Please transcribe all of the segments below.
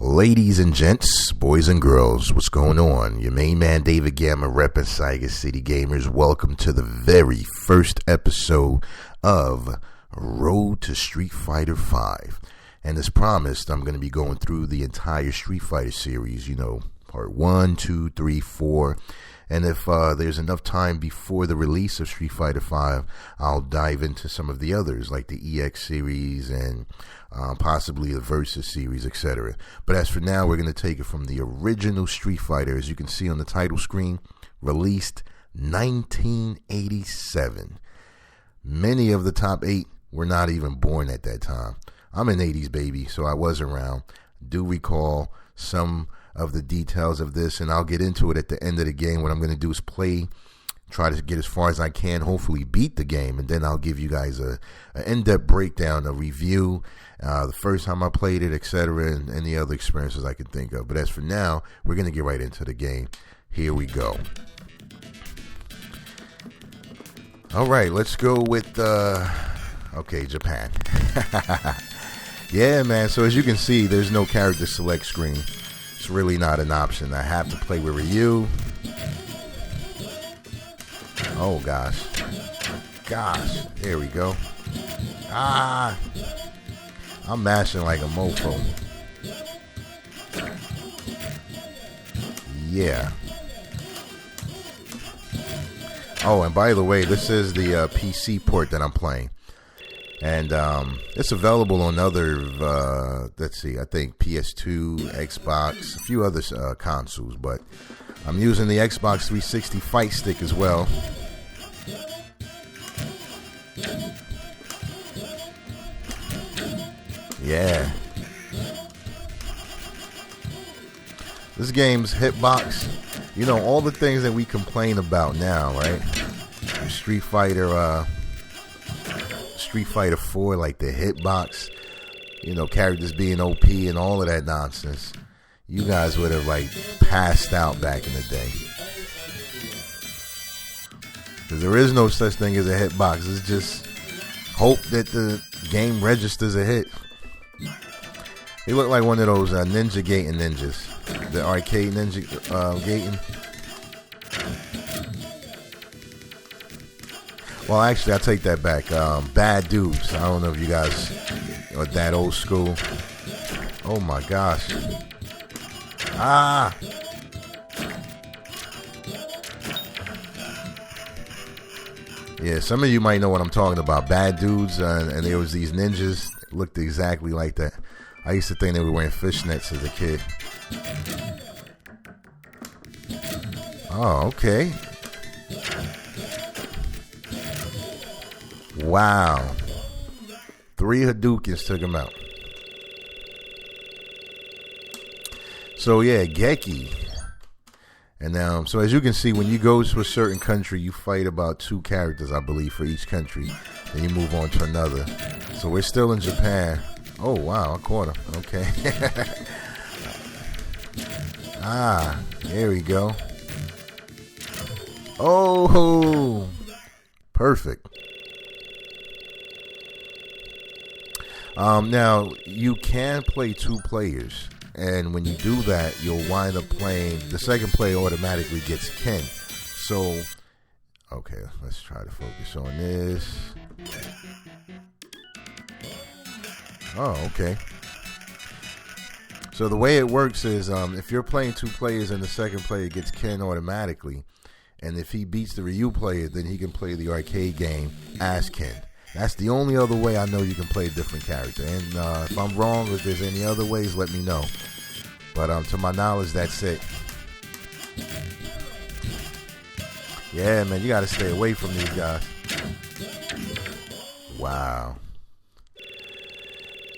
Ladies and gents, boys and girls, what's going on? Your main man David Gamma repping Saiga City Gamers. Welcome to the very first episode of Road to Street Fighter V. And as promised, I'm going to be going through the entire Street Fighter series, part 1, 2, 3, 4. And if there's enough time before the release of Street Fighter V, I'll dive into some of the others, like the EX series and possibly the Versus series, etc. But as for now, we're going to take it from the original Street Fighter, as you can see on the title screen, released 1987. Many of the top 8 were not even born at that time. I'm an 80s baby, so I was around. Do recall some of the details of this, and I'll get into it at the end of the game. What I'm going to do is try to get as far as I can, hopefully beat the game, and then I'll give you guys an in-depth breakdown, a review, the first time I played it, etc., and any other experiences I can think of. But as for now, we're going to get right into the game. Here we go. All right, let's go with, Japan. Yeah, man, so as you can see, there's no character select screen. It's really not an option. I have to play with Ryu. Oh, gosh. There we go. I'm mashing like a mofo. Yeah. Oh, and by the way, this is the PC port that I'm playing. And it's available on other, I think PS2, Xbox, a few other consoles. But I'm using the Xbox 360 Fight Stick as well. Yeah. This game's hitbox, all the things that we complain about now, right? Street Fighter 4, like the hitbox, characters being OP and all of that nonsense. You guys would have passed out back in the day. Because there is no such thing as a hitbox. It's just hope that the game registers a hit. He looked like one of those ninja gating ninjas. The arcade ninja gating. Well, actually, I take that back. Bad Dudes. I don't know if you guys are that old school. Oh my gosh. Yeah, some of you might know what I'm talking about. Bad Dudes, and there was these ninjas that looked exactly like that. I used to think they were wearing fishnets as a kid. Oh, okay. Wow. 3 Hadoukens took him out. So yeah, Geki. And so as you can see, when you go to a certain country, you fight about 2 characters, I believe, for each country. Then you move on to another. So we're still in Japan. Oh, wow, I caught him. Okay. There we go. Oh, perfect. Now, you can play 2 players. And when you do that, you'll wind up playing, the second player automatically gets Ken. So, okay, let's try to focus on this. Oh, okay. So the way it works is if you're playing 2 players and the second player gets Ken automatically, and if he beats the Ryu player, then he can play the arcade game as Ken. That's the only other way I know you can play a different character. And if I'm wrong, or if there's any other ways, let me know. But to my knowledge, that's it. Yeah, man, you got to stay away from these guys. Wow.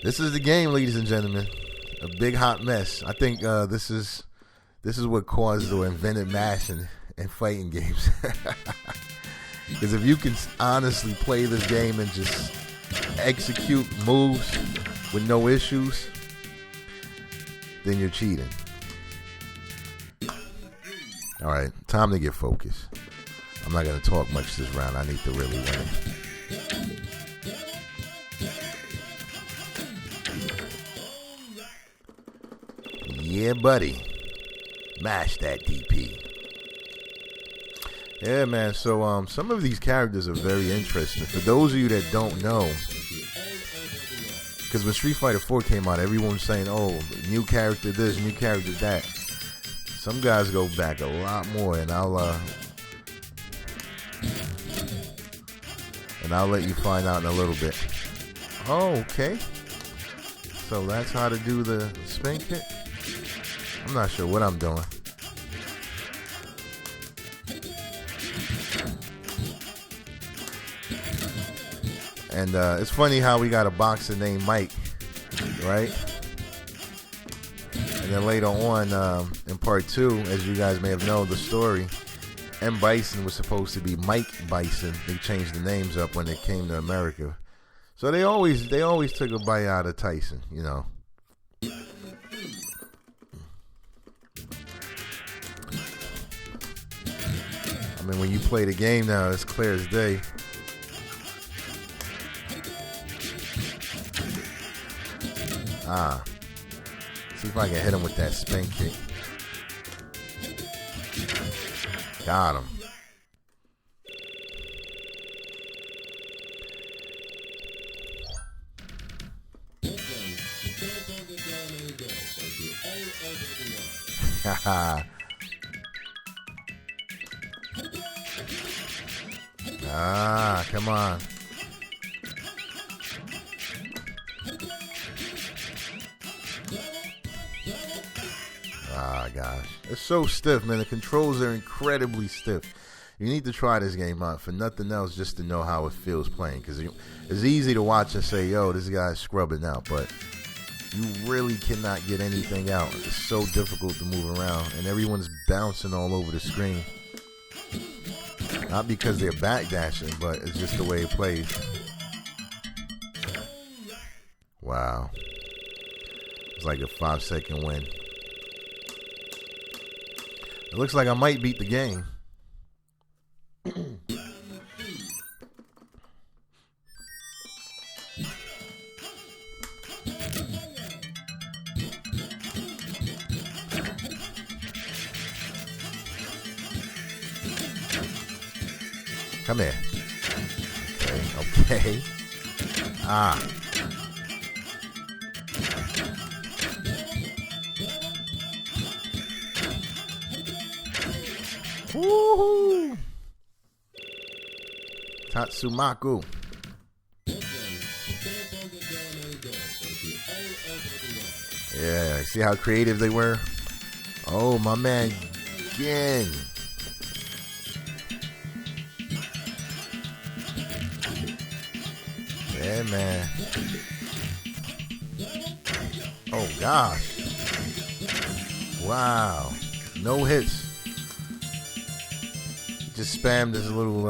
This is the game, ladies and gentlemen. A big hot mess. I think this is what caused or invented mashing in fighting games. Because if you can honestly play this game and just execute moves with no issues, then you're cheating. All right, time to get focused. I'm not going to talk much this round. I need to really win it. Yeah, buddy. Mash that DP. Yeah, man. So, some of these characters are very interesting. For those of you that don't know, because when Street Fighter 4 came out, everyone was saying, "Oh, new character this, new character that." Some guys go back a lot more, and I'll let you find out in a little bit. Oh, okay. So that's how to do the spin kick. I'm not sure what I'm doing. And it's funny how we got a boxer named Mike, right? And then later on, in part 2, as you guys may have known the story, M. Bison was supposed to be Mike Bison. They changed the names up when they came to America. So they always took a bite out of Tyson, you know. I mean, when you play the game now, it's clear as day. See if I can hit him with that spin kick. Got him. Come on. Gosh. It's so stiff, man. The controls are incredibly stiff. You need to try this game out, for nothing else, just to know how it feels playing. Because it's easy to watch and say, yo, this guy's scrubbing out. But you really cannot get anything out. It's so difficult to move around. And everyone's bouncing all over the screen. Not because they're backdashing, but it's just the way it plays. Wow. It's like a 5-second win. It looks like I might beat the game. Come here. Okay. Woohoo! Tatsumaku. Yeah, see how creative they were? Oh, my man, Gin. Yeah, man. Oh, gosh. Wow. No hits. Just spammed this little,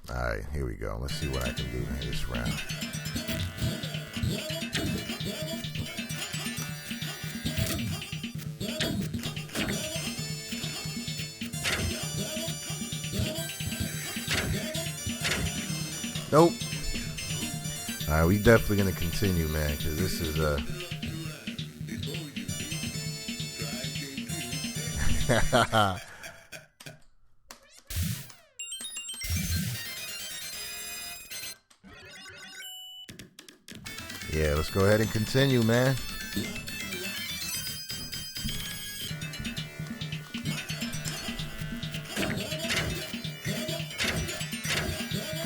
Alright, here we go. Let's see what I can do in this round. Nope. Alright, we definitely gonna continue, man, because this is, yeah, let's go ahead and continue, man.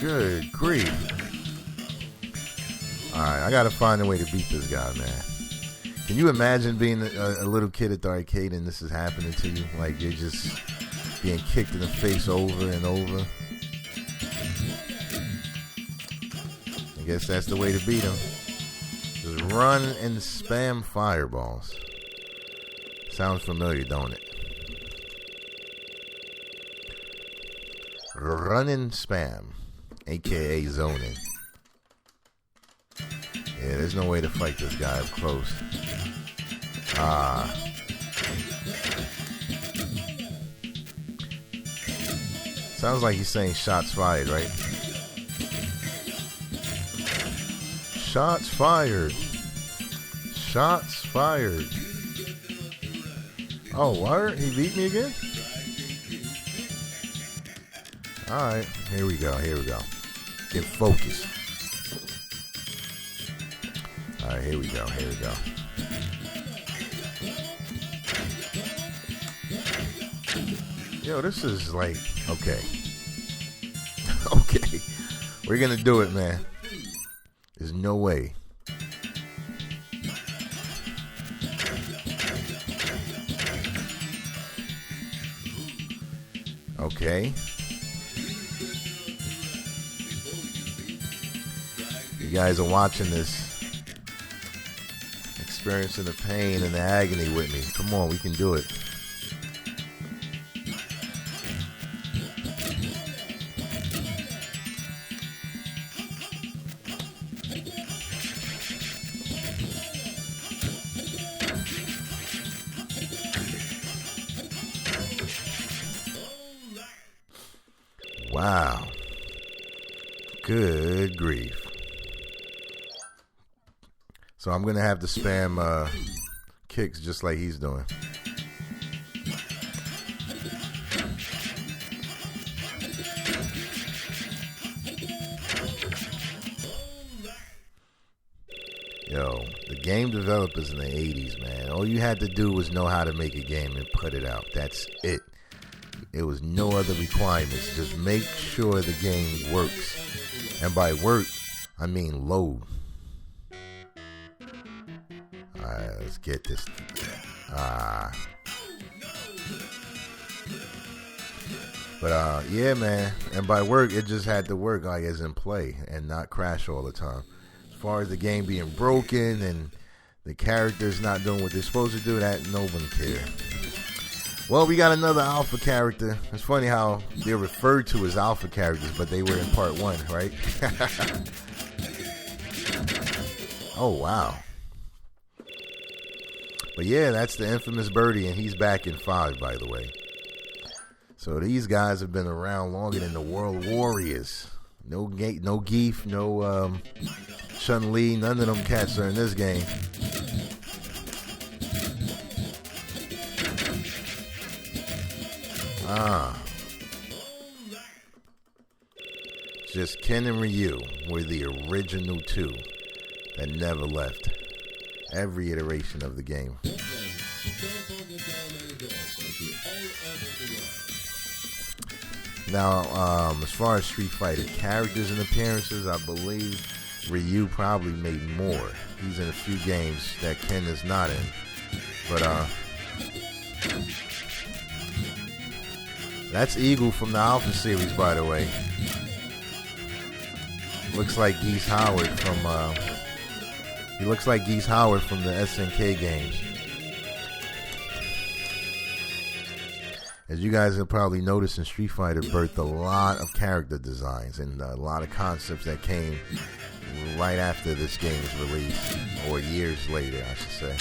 Good grief. Alright, I gotta find a way to beat this guy, man. Can you imagine being a little kid at the arcade and this is happening to you? Like, you're just being kicked in the face over and over. I guess that's the way to beat him. Just run and spam fireballs. Sounds familiar, don't it? Run and spam, aka zoning. Yeah, there's no way to fight this guy up close. Sounds like he's saying shots fired, right? Shots fired. Shots fired. Oh, word? He beat me again? Alright, here we go. Get focused. Alright, here we go. Yo, this is like, okay. Okay. We're gonna do it, man. There's no way. Okay. You guys are watching this, experiencing the pain and the agony with me. Come on, we can do it. Wow. Good grief. So I'm going to have to spam kicks just like he's doing. Yo, the game developers in the 80s, man, all you had to do was know how to make a game and put it out. That's it. It was no other requirements. Just make sure the game works. And by work, I mean load. Alright, let's get this. But yeah, man. And by work, it just had to work like as in play and not crash all the time. As far as the game being broken and the characters not doing what they're supposed to do, that no one cared. Well, we got another alpha character. It's funny how they're referred to as alpha characters, but they were in part 1, right? Oh, wow. But yeah, that's the infamous Birdie, and he's back in 5, by the way. So these guys have been around longer than the World Warriors. No Geef, no Chun-Li, none of them cats are in this game. Just Ken and Ryu were the original 2 that never left every iteration of the game. Now, as far as Street Fighter characters and appearances, I believe Ryu probably made more. He's in a few games that Ken is not in. But, that's Eagle from the Alpha series, by the way. Looks like Geese Howard from, he looks like Geese Howard from the SNK games. As you guys have probably noticed, in Street Fighter birthed a lot of character designs and a lot of concepts that came right after this game's release, or years later, I should say.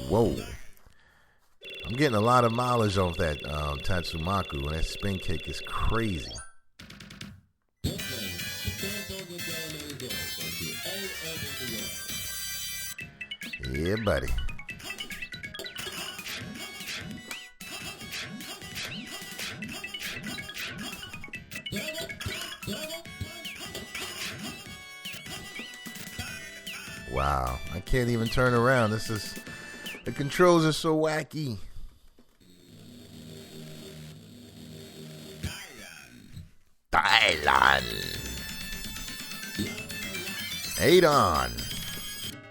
Whoa. I'm getting a lot of mileage off that Tatsumaku, and that spin kick is crazy. Yeah, buddy. Wow, I can't even turn around. The controls are so wacky. Thailand. Adon.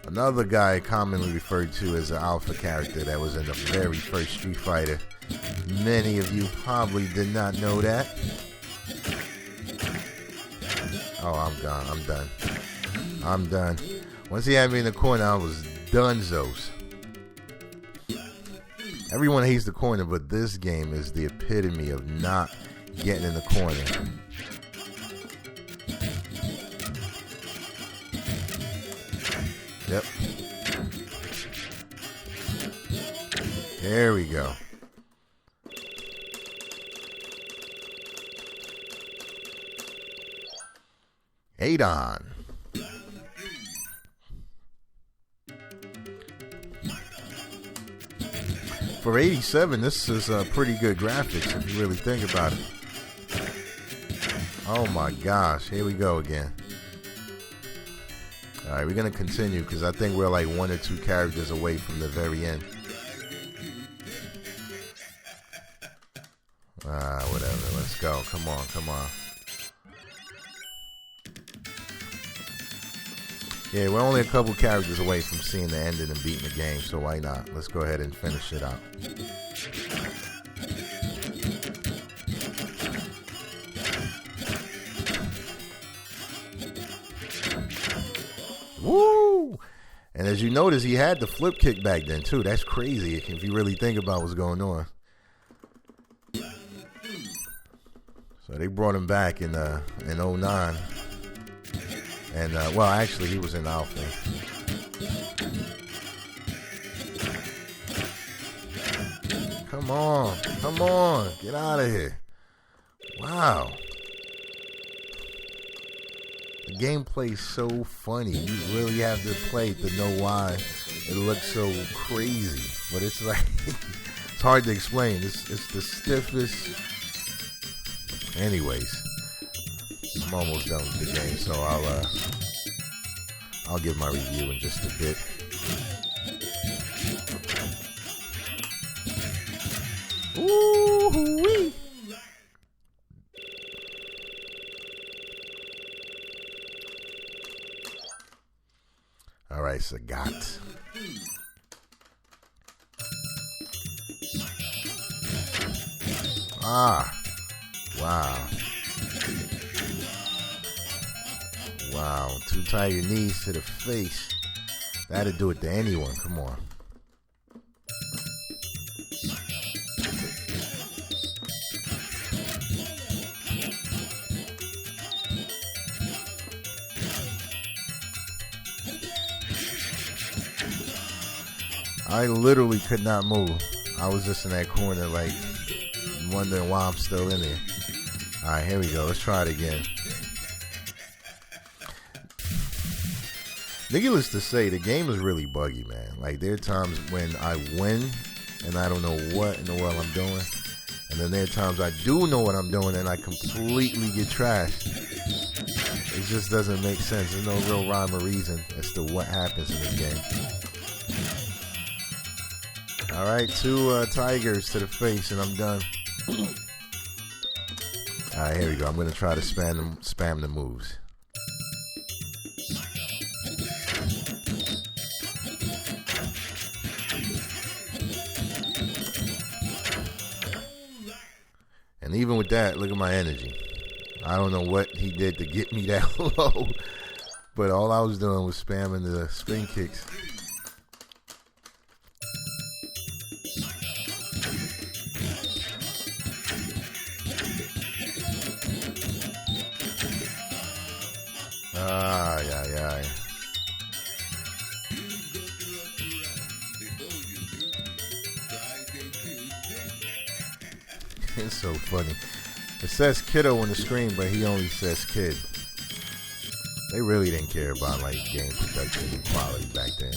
Another guy commonly referred to as an alpha character that was in the very first Street Fighter. Many of you probably did not know that. Oh, I'm gone. I'm done. Once he had me in the corner, I was donezo's. Everyone hates the corner, but this game is the epitome of not getting in the corner. Yep. There we go. Adon. For 87, this is pretty good graphics if you really think about it. Oh my gosh, here we go again. Alright, we're going to continue because I think we're like 1 or 2 characters away from the very end. Whatever, let's go. Come on, come on. Yeah, we're only a couple characters away from seeing the ending and beating the game, so why not? Let's go ahead and finish it out. Woo! And as you notice, he had the flip kick back then, too. That's crazy if you really think about what's going on. So they brought him back in 09. And, well, actually, he was in Alpha. Come on. Come on. Get out of here. Wow. The gameplay is so funny. You really have to play it to know why it looks so crazy. But it's like, it's hard to explain. It's the stiffest. Anyways. I'm almost done with the game, so I'll give my review in just a bit. Ooh-wee. All right, Sagat. Wow. Wow, 2 tiger knees to the face. That'll do it to anyone. Come on. I literally could not move. I was just in that corner, like, wondering why I'm still in there. Alright, here we go. Let's try it again. Needless to say, the game is really buggy, man. Like, there are times when I win and I don't know what in the world I'm doing. And then there are times I do know what I'm doing and I completely get trashed. It just doesn't make sense. There's no real rhyme or reason as to what happens in this game. Alright, 2 tigers to the face and I'm done. Alright, here we go. I'm going to try to spam the moves. And even with that, look at my energy. I don't know what he did to get me that low. But all I was doing was spamming the spin kicks. Yeah. It's so funny. It says kiddo on the screen, but he only says kid. They really didn't care about like game production and quality back then.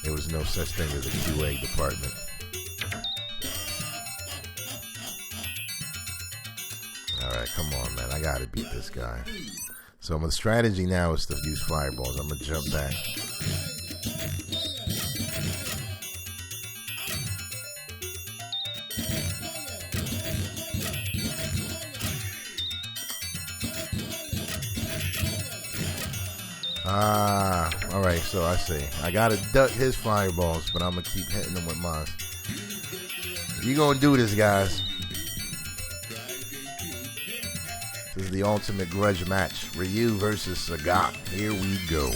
There was no such thing as a QA department. Alright, come on, man. I gotta beat this guy. So my strategy now is to use fireballs. I'm gonna jump back. Alright, so I see. I gotta duck his fireballs, but I'm gonna keep hitting them with mine. You gonna do this, guys. This is the ultimate grudge match. Ryu versus Sagat. Here we go.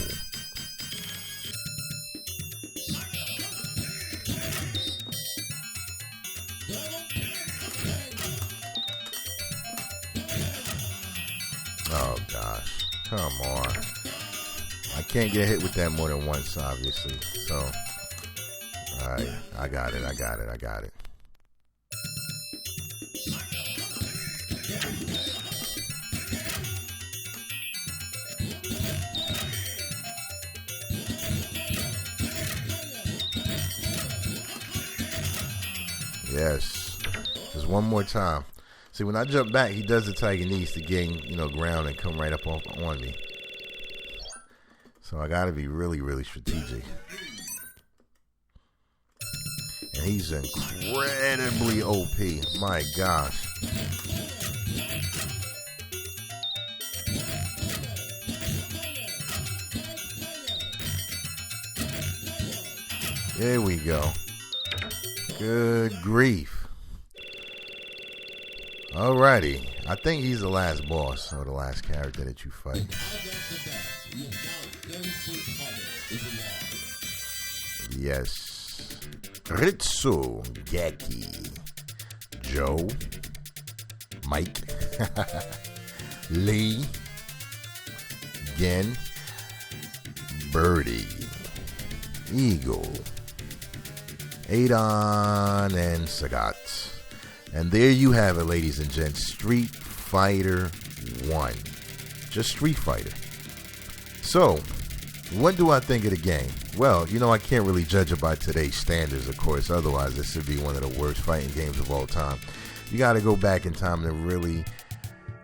Oh gosh. Come on. I can't get hit with that more than once, obviously. So, alright. I got it. Yes. Just one more time. See, when I jump back, he does the tiger knees to gain, ground and come right up on me. So I got to be really, really strategic. And he's incredibly OP. My gosh. There we go. Good grief. Alrighty. I think he's the last boss or the last character that you fight. Yes. Ritsu Geki. Joe. Mike. Lee. Gen. Birdie. Eagle. Adon and Sagat. And there you have it, ladies and gents. Street Fighter 1. Just Street Fighter. So, what do I think of the game? Well, I can't really judge it by today's standards, of course. Otherwise, this would be one of the worst fighting games of all time. You got to go back in time to really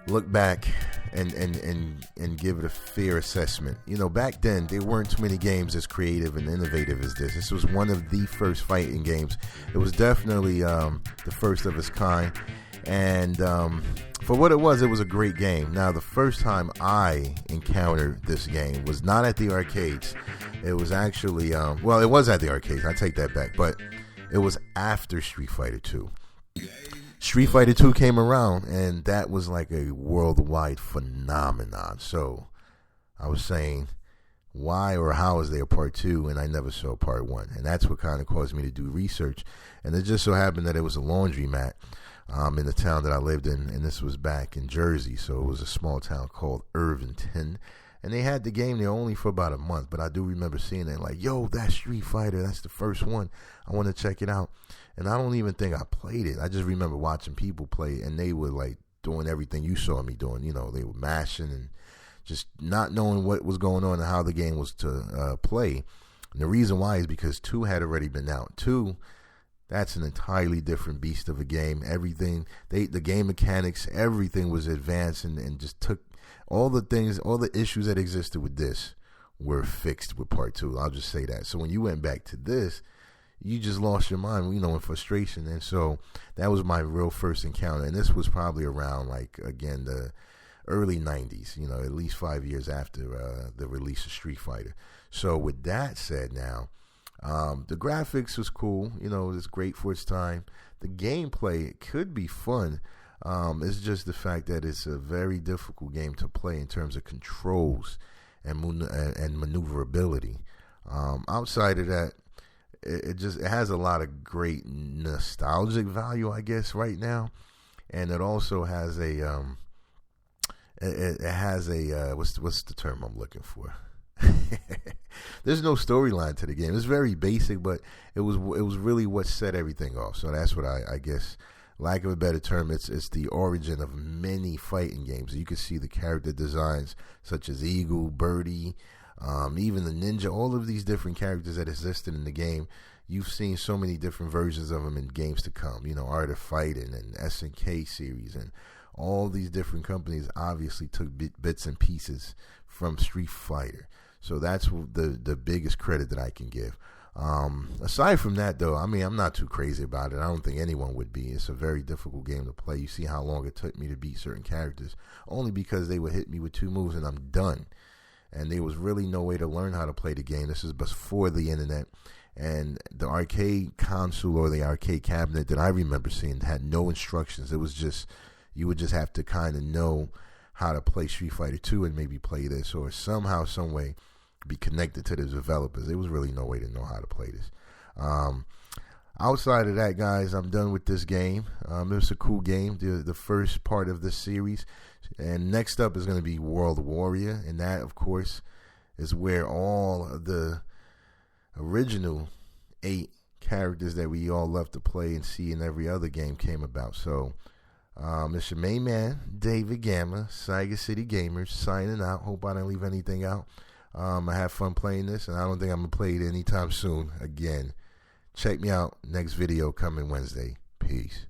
look back and give it a fair assessment. Back then, there weren't too many games as creative and innovative as this. This was one of the first fighting games. It was definitely the first of its kind. And for what it was a great game. Now, the first time I encountered this game was not at the arcades. It was actually, it was at the arcades. I take that back. But it was after Street Fighter 2. Street Fighter 2 came around, and that was like a worldwide phenomenon. So I was saying, why or how is there a part 2 and I never saw part 1? And that's what kind of caused me to do research. And it just so happened that it was a laundromat in the town that I lived in, and this was back in Jersey. So it was a small town called Irvington. And they had the game there only for about a month, but I do remember seeing it like, yo, that's Street Fighter. That's the first one. I want to check it out. And I don't even think I played it. I just remember watching people play, and they were like doing everything you saw me doing. They were mashing and just not knowing what was going on and how the game was to play. And the reason why is because 2 had already been out. 2, that's an entirely different beast of a game. Everything, the game mechanics, everything was advanced and just took all the things, all the issues that existed with this were fixed with part 2. I'll just say that. So when you went back to this, you just lost your mind, in frustration. And so that was my real first encounter. And this was probably around, again, the early 90s, at least 5 years after the release of Street Fighter. So with that said now, the graphics was cool. It was great for its time. The gameplay could be fun. It's just the fact that it's a very difficult game to play in terms of controls and maneuverability. Outside of that, it has a lot of great nostalgic value, I guess, right now, and it also has what's the term I'm looking for? There's no storyline to the game. It's very basic, but it was really what set everything off. So that's what I guess, lack of a better term, it's the origin of many fighting games. You can see the character designs such as Eagle, Birdie, even the Ninja, all of these different characters that existed in the game. You've seen so many different versions of them in games to come. Art of Fighting and SNK series, and all these different companies obviously took bits and pieces from Street Fighter. So that's the biggest credit that I can give. Aside from that, though, I'm not too crazy about it. I don't think anyone would be. It's a very difficult game to play. You see how long it took me to beat certain characters, only because they would hit me with 2 moves and I'm done. And there was really no way to learn how to play the game. This is before the internet. And the arcade console or the arcade cabinet that I remember seeing had no instructions. It was just, you would just have to kind of know how to play Street Fighter 2 and maybe play this, or somehow, some way be connected to the developers. There was really no way to know how to play this. Outside of that, guys, I'm done with this game. It was a cool game, the first part of this series. And next up is going to be World Warrior, and that, of course, is where all of the original 8 characters that we all love to play and see in every other game came about. So, it's your main man, David Gamma, Saiga City Gamers, signing out. Hope I didn't leave anything out. I had fun playing this, and I don't think I'm going to play it anytime soon again. Check me out. Next video coming Wednesday. Peace. Peace.